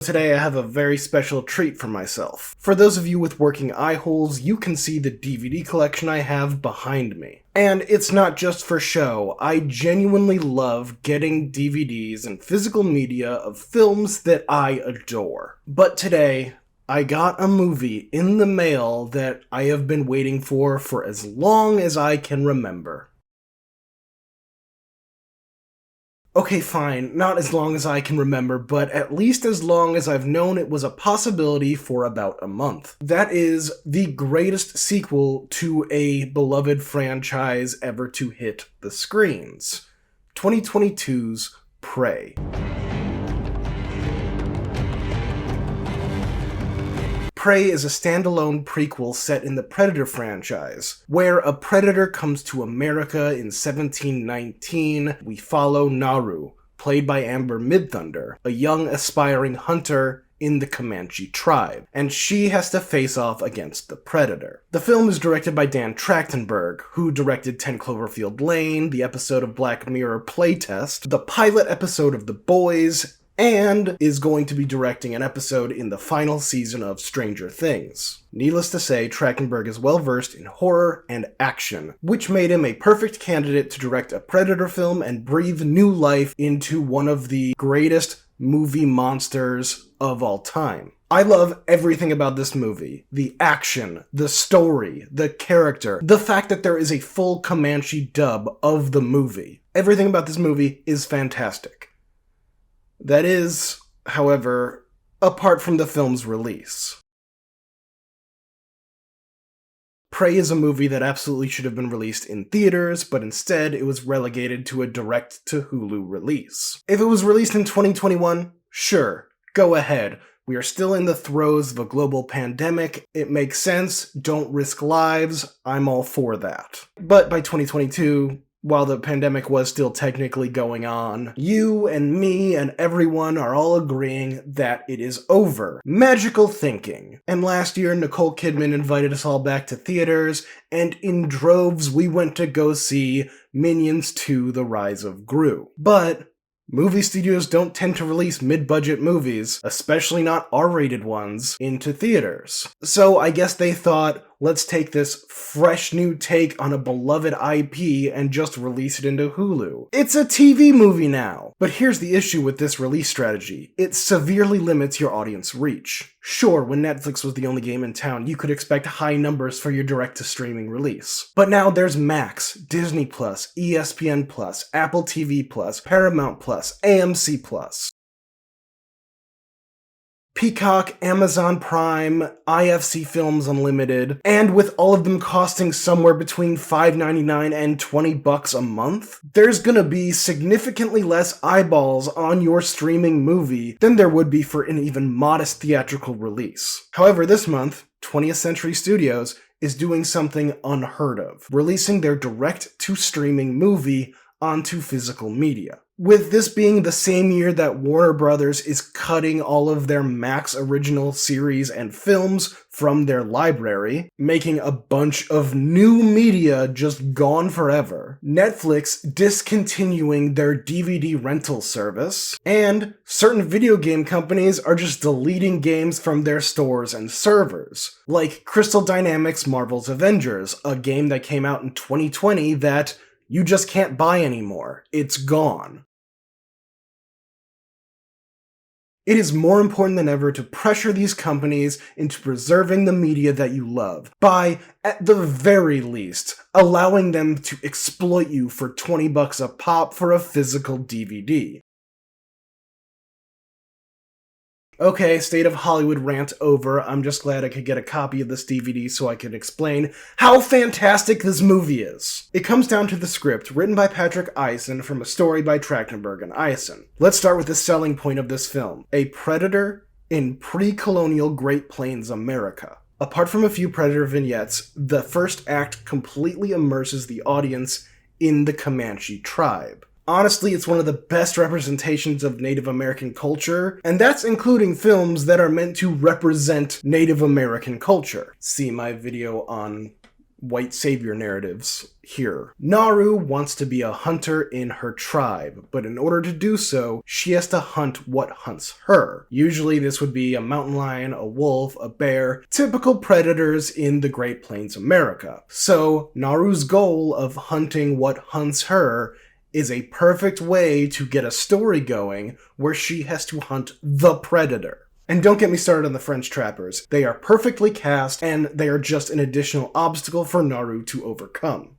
Today I have a very special treat for myself. For those of you with working eye holes, you can see the DVD collection I have behind me. And it's not just for show, I genuinely love getting DVDs and physical media of films that I adore. But today, I got a movie in the mail that I have been waiting for as long as I can remember. Okay, fine, not as long as I can remember, but at least as long as I've known it was a possibility for about a month. That is the greatest sequel to a beloved franchise ever to hit the screens. 2022's Prey. Prey is a standalone prequel set in the Predator franchise, where a predator comes to America in 1719. We follow Naru, played by Amber Midthunder, a young aspiring hunter in the Comanche tribe, and she has to face off against the Predator. The film is directed by Dan Trachtenberg, who directed 10 Cloverfield Lane, the episode of Black Mirror Playtest, the pilot episode of The Boys, and is going to be directing an episode in the final season of Stranger Things. Needless to say, Trachtenberg is well versed in horror and action, which made him a perfect candidate to direct a Predator film and breathe new life into one of the greatest movie monsters of all time. I love everything about this movie. The action, the story, the character, the fact that there is a full Comanche dub of the movie. Everything about this movie is fantastic. That is, however, apart from the film's release. Prey is a movie that absolutely should have been released in theaters, but instead it was relegated to a direct-to-Hulu release. If it was released in 2021, sure, go ahead. We are still in the throes of a global pandemic. It makes sense. Don't risk lives. I'm all for that. But by 2022, while the pandemic was still technically going on, you and me and everyone are all agreeing that it is over. Magical thinking. And last year, Nicole Kidman invited us all back to theaters, and in droves we went to go see Minions 2: The Rise of Gru. But movie studios don't tend to release mid-budget movies, especially not R-rated ones, into theaters. So I guess they thought, let's take this fresh new take on a beloved IP and just release it into Hulu. It's a TV movie now! But here's the issue with this release strategy. It severely limits your audience reach. Sure, when Netflix was the only game in town, you could expect high numbers for your direct-to-streaming release. But now there's Max, Disney+, ESPN+, Apple TV+, Paramount+, AMC+. Peacock, Amazon Prime, IFC Films Unlimited, and with all of them costing somewhere between $5.99 and $20 a month, there's gonna be significantly less eyeballs on your streaming movie than there would be for an even modest theatrical release. However, this month, 20th Century Studios is doing something unheard of, releasing their direct-to-streaming movie onto physical media. With this being the same year that Warner Brothers is cutting all of their Max original series and films from their library, making a bunch of new media just gone forever, Netflix discontinuing their DVD rental service, and certain video game companies are just deleting games from their stores and servers, like Crystal Dynamics' Marvel's Avengers, a game that came out in 2020 that you just can't buy anymore. It's gone. It is more important than ever to pressure these companies into preserving the media that you love by, at the very least, allowing them to exploit you for $20 a pop for a physical DVD. Okay, State of Hollywood rant over. I'm just glad I could get a copy of this DVD so I can explain how fantastic this movie is. It comes down to the script, written by Patrick Eisen from a story by Trachtenberg and Eisen. Let's start with the selling point of this film. A predator in pre-colonial Great Plains America. Apart from a few Predator vignettes, the first act completely immerses the audience in the Comanche tribe. Honestly, it's one of the best representations of Native American culture, and that's including films that are meant to represent Native American culture. See my video on white savior narratives here. Naru wants to be a hunter in her tribe, but in order to do so, she has to hunt what hunts her. Usually this would be a mountain lion, a wolf, a bear, typical predators in the Great Plains America. So Naru's goal of hunting what hunts her is a perfect way to get a story going where she has to hunt the predator. And don't get me started on the French trappers. They are perfectly cast, and they are just an additional obstacle for Naru to overcome.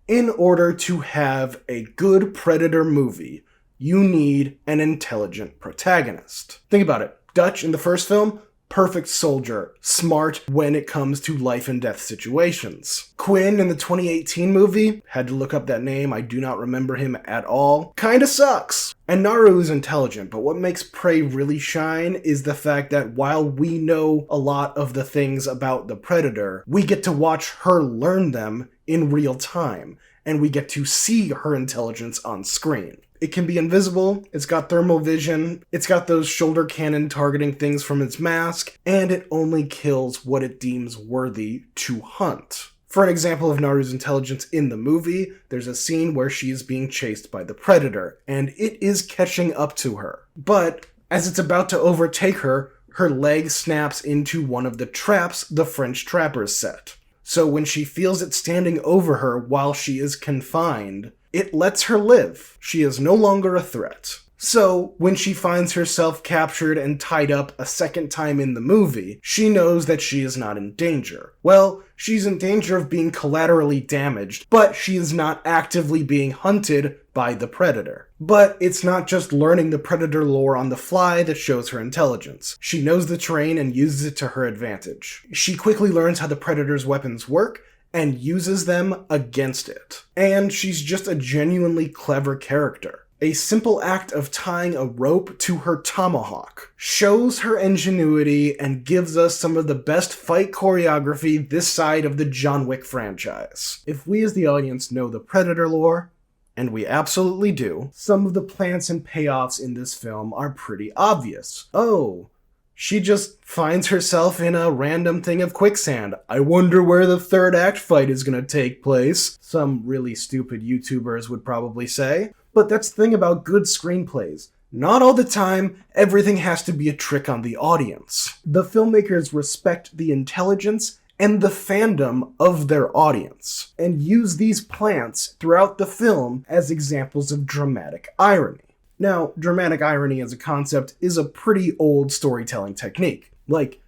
In order to have a good Predator movie, you need an intelligent protagonist. Think about it. Dutch in the first film, perfect soldier, smart when it comes to life and death situations. Quinn in the 2018 movie, had to look up that name, I do not remember him at all, kinda sucks. And Naru is intelligent, but what makes Prey really shine is the fact that while we know a lot of the things about the Predator, we get to watch her learn them in real time, and we get to see her intelligence on screen. It can be invisible, it's got thermal vision, it's got those shoulder cannon targeting things from its mask, and it only kills what it deems worthy to hunt. For an example of Naru's intelligence in the movie, there's a scene where she is being chased by the Predator, and it is catching up to her. But as it's about to overtake her, her leg snaps into one of the traps the French trappers set. So when she feels it standing over her while she is confined, it lets her live. She is no longer a threat. So, when she finds herself captured and tied up a second time in the movie, she knows that she is not in danger. Well, she's in danger of being collaterally damaged, but she is not actively being hunted by the Predator. But it's not just learning the Predator lore on the fly that shows her intelligence. She knows the terrain and uses it to her advantage. She quickly learns how the Predator's weapons work, and uses them against it. And she's just a genuinely clever character. A simple act of tying a rope to her tomahawk shows her ingenuity and gives us some of the best fight choreography this side of the John Wick franchise. If we as the audience know the Predator lore, and we absolutely do, some of the plants and payoffs in this film are pretty obvious. Oh, she just finds herself in a random thing of quicksand. I wonder where the third act fight is gonna take place, some really stupid YouTubers would probably say. But that's the thing about good screenplays. Not all the time, everything has to be a trick on the audience. The filmmakers respect the intelligence and the fandom of their audience, and use these plants throughout the film as examples of dramatic irony. Now, dramatic irony as a concept is a pretty old storytelling technique. Like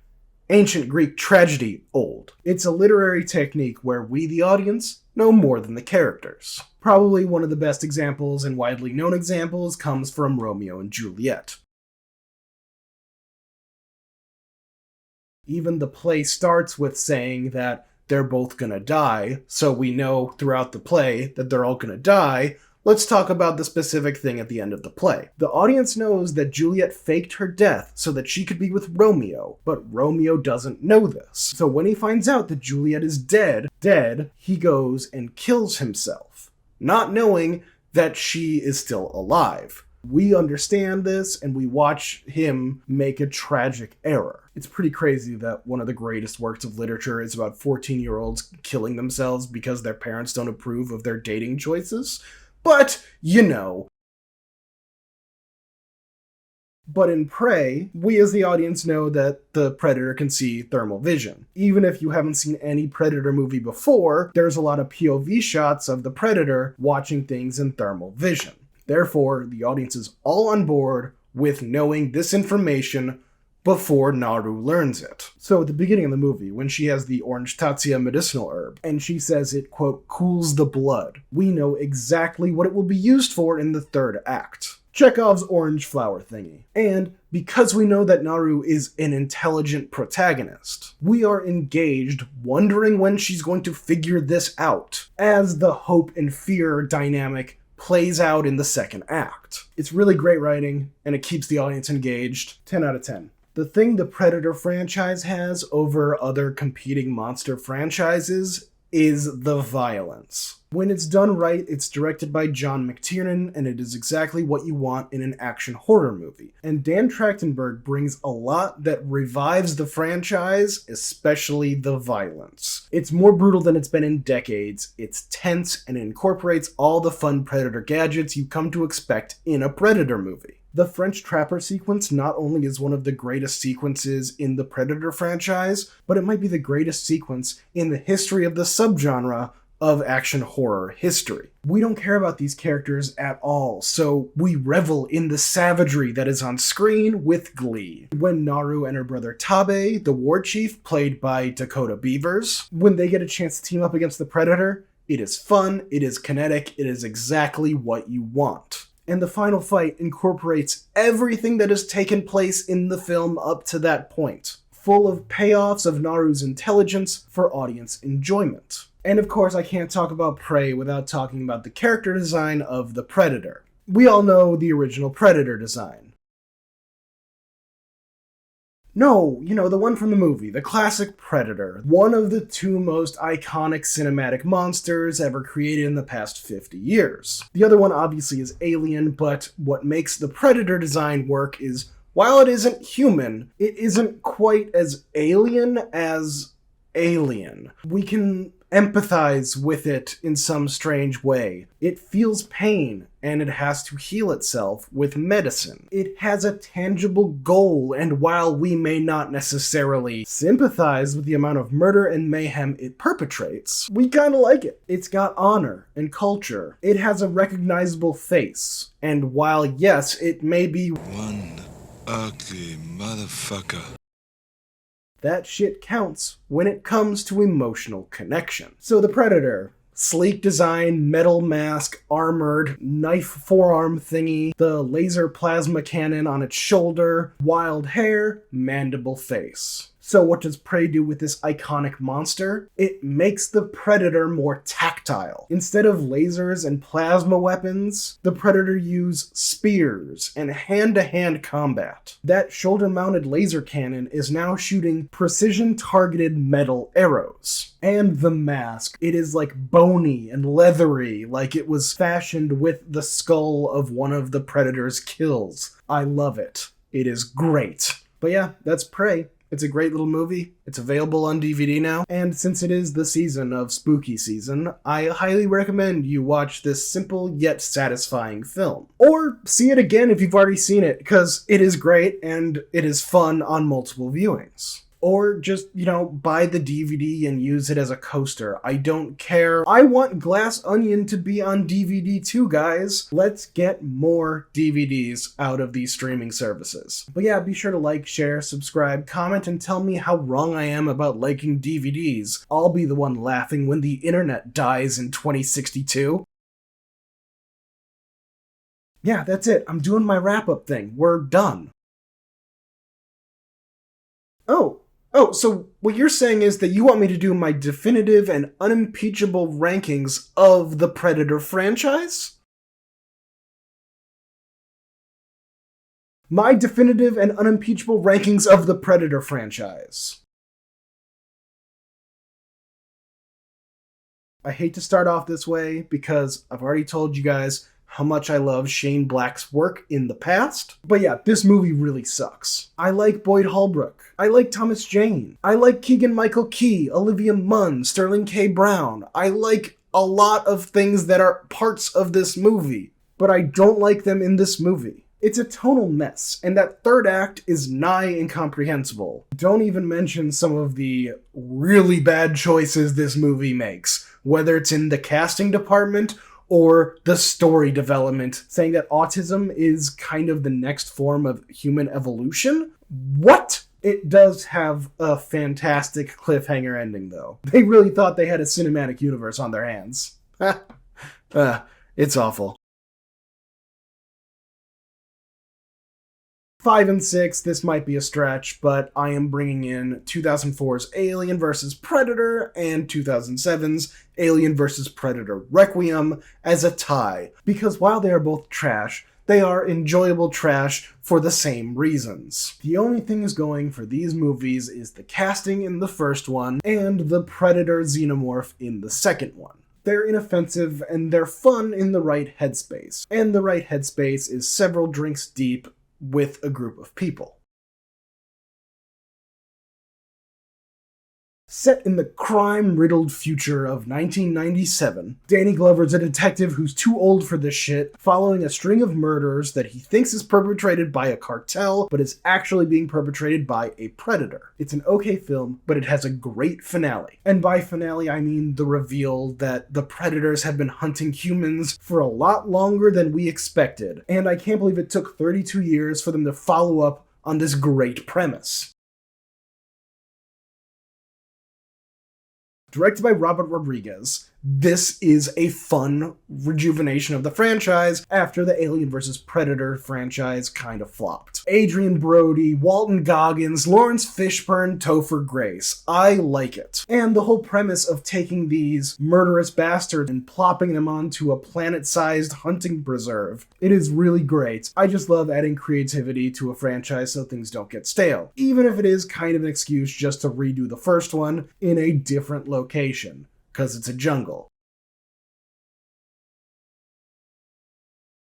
ancient Greek tragedy old. It's a literary technique where we, the audience, know more than the characters. Probably one of the best examples and widely known examples comes from Romeo and Juliet. Even the play starts with saying that they're both gonna die, so we know throughout the play that they're all gonna die. Let's talk about the specific thing at the end of the play. The audience knows that Juliet faked her death so that she could be with Romeo, but Romeo doesn't know this. So when he finds out that Juliet is dead, he goes and kills himself, not knowing that she is still alive. We understand this, and we watch him make a tragic error. It's pretty crazy that one of the greatest works of literature is about 14-year-olds killing themselves because their parents don't approve of their dating choices. But, you know. But in Prey, we as the audience know that the Predator can see thermal vision. Even if you haven't seen any Predator movie before, there's a lot of POV shots of the Predator watching things in thermal vision. Therefore, the audience is all on board with knowing this information before Naru learns it. So at the beginning of the movie, when she has the orange tatsia medicinal herb, and she says it, quote, cools the blood, we know exactly what it will be used for in the third act. Chekhov's orange flower thingy. And because we know that Naru is an intelligent protagonist, we are engaged, wondering when she's going to figure this out, as the hope and fear dynamic plays out in the second act. It's really great writing, and it keeps the audience engaged. 10 out of 10. The thing the Predator franchise has over other competing monster franchises is the violence. When it's done right, it's directed by John McTiernan, and it is exactly what you want in an action horror movie. And Dan Trachtenberg brings a lot that revives the franchise, especially the violence. It's more brutal than it's been in decades, it's tense, and it incorporates all the fun Predator gadgets you come to expect in a Predator movie. The French Trapper sequence not only is one of the greatest sequences in the Predator franchise, but it might be the greatest sequence in the history of the subgenre of action horror history. We don't care about these characters at all, so we revel in the savagery that is on screen with glee. When Naru and her brother Tabe, the war chief, played by Dakota Beavers, when they get a chance to team up against the Predator, it is fun, it is kinetic, it is exactly what you want. And the final fight incorporates everything that has taken place in the film up to that point, full of payoffs of Naru's intelligence for audience enjoyment. And of course, I can't talk about Prey without talking about the character design of the Predator. We all know the original Predator design. No, the one from the movie, the classic Predator. One of the two most iconic cinematic monsters ever created in the past 50 years. The other one obviously is Alien, but what makes the Predator design work is, while it isn't human, it isn't quite as alien as Alien. We can empathize with it in some strange way. It feels pain, and it has to heal itself with medicine. It has a tangible goal, and while we may not necessarily sympathize with the amount of murder and mayhem it perpetrates, we kinda like it. It's got honor and culture. It has a recognizable face, and while yes, it may be one ugly motherfucker, that shit counts when it comes to emotional connection. So the Predator, sleek design, metal mask, armored, knife forearm thingy, the laser plasma cannon on its shoulder, wild hair, mandible face. So what does Prey do with this iconic monster? It makes the Predator more tactile. Instead of lasers and plasma weapons, the Predator uses spears and hand-to-hand combat. That shoulder-mounted laser cannon is now shooting precision-targeted metal arrows. And the mask, it is like bony and leathery, like it was fashioned with the skull of one of the Predator's kills. I love it. It is great. But yeah, that's Prey. It's a great little movie. It's available on DVD now. And since it is the season of spooky season, I highly recommend you watch this simple yet satisfying film. Or see it again if you've already seen it, because it is great and it is fun on multiple viewings. Or just, buy the DVD and use it as a coaster. I don't care. I want Glass Onion to be on DVD too, guys. Let's get more DVDs out of these streaming services. But yeah, be sure to like, share, subscribe, comment, and tell me how wrong I am about liking DVDs. I'll be the one laughing when the internet dies in 2062. Yeah, that's it. I'm doing my wrap-up thing. We're done. So what you're saying is that you want me to do my definitive and unimpeachable rankings of the Predator franchise? My definitive and unimpeachable rankings of the Predator franchise. I hate to start off this way because I've already told you guys how much I love Shane Black's work in the past. But yeah, this movie really sucks. I like Boyd Holbrook. I like Thomas Jane. I like Keegan-Michael Key, Olivia Munn, Sterling K. Brown. I like a lot of things that are parts of this movie, but I don't like them in this movie. It's a tonal mess, and that third act is nigh incomprehensible. Don't even mention some of the really bad choices this movie makes, whether it's in the casting department or the story development, saying that autism is kind of the next form of human evolution. What? It does have a fantastic cliffhanger ending, though. They really thought they had a cinematic universe on their hands. It's awful. 5 and 6, this might be a stretch, but I am bringing in 2004's Alien vs. Predator and 2007's Alien vs. Predator Requiem as a tie, because while they are both trash, They are enjoyable trash for the same reasons. The only things going for these movies is the casting in the first one and the Predator xenomorph in the second one. They're inoffensive and they're fun in the right headspace. And the right headspace is several drinks deep with a group of people. Set in the crime-riddled future of 1997, Danny Glover's a detective who's too old for this shit, following a string of murders that he thinks is perpetrated by a cartel, but is actually being perpetrated by a predator. It's an okay film, but it has a great finale. And by finale, I mean the reveal that the predators have been hunting humans for a lot longer than we expected, and I can't believe it took 32 years for them to follow up on this great premise. Directed by Robert Rodriguez, this is a fun rejuvenation of the franchise after the Alien vs. Predator franchise kind of flopped. Adrian Brody, Walton Goggins, Lawrence Fishburne, Topher Grace. I like it. And the whole premise of taking these murderous bastards and plopping them onto a planet-sized hunting preserve, it is really great. I just love adding creativity to a franchise so things don't get stale, even if it is kind of an excuse just to redo the first one in a different location. Because it's a jungle.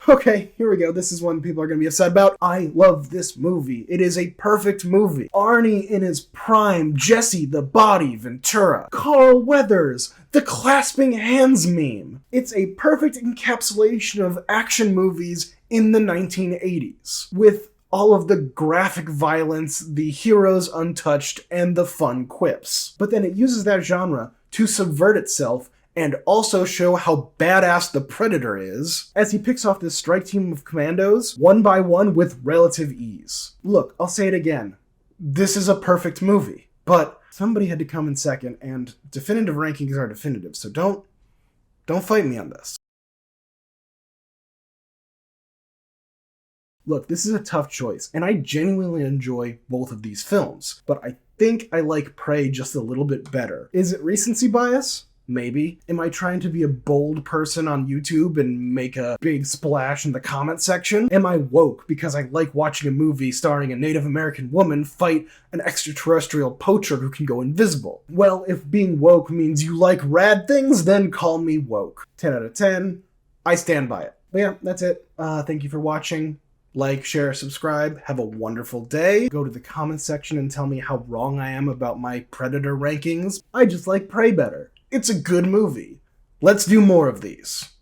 Okay, here we go. This is one people are going to be upset about. I love this movie. It is a perfect movie. Arnie in his prime, Jesse the Body Ventura, Carl Weathers, the clasping hands meme. It's a perfect encapsulation of action movies in the 1980s, with all of the graphic violence, the heroes untouched, and the fun quips. But then it uses that genre to subvert itself and also show how badass the Predator is, as he picks off this strike team of commandos one by one with relative ease. Look, I'll say it again. This is a perfect movie, but somebody had to come in second, and definitive rankings are definitive, so don't fight me on this. Look, this is a tough choice, and I genuinely enjoy both of these films, but I think I like Prey just a little bit better. Is it recency bias? Maybe. Am I trying to be a bold person on YouTube and make a big splash in the comment section? Am I woke because I like watching a movie starring a Native American woman fight an extraterrestrial poacher who can go invisible? Well, if being woke means you like rad things, then call me woke. 10 out of 10. I stand by it. But yeah, that's it. Thank you for watching. Like, share, subscribe. Have a wonderful day. Go to the comment section and tell me how wrong I am about my Predator rankings. I just like Prey better. It's a good movie. Let's do more of these.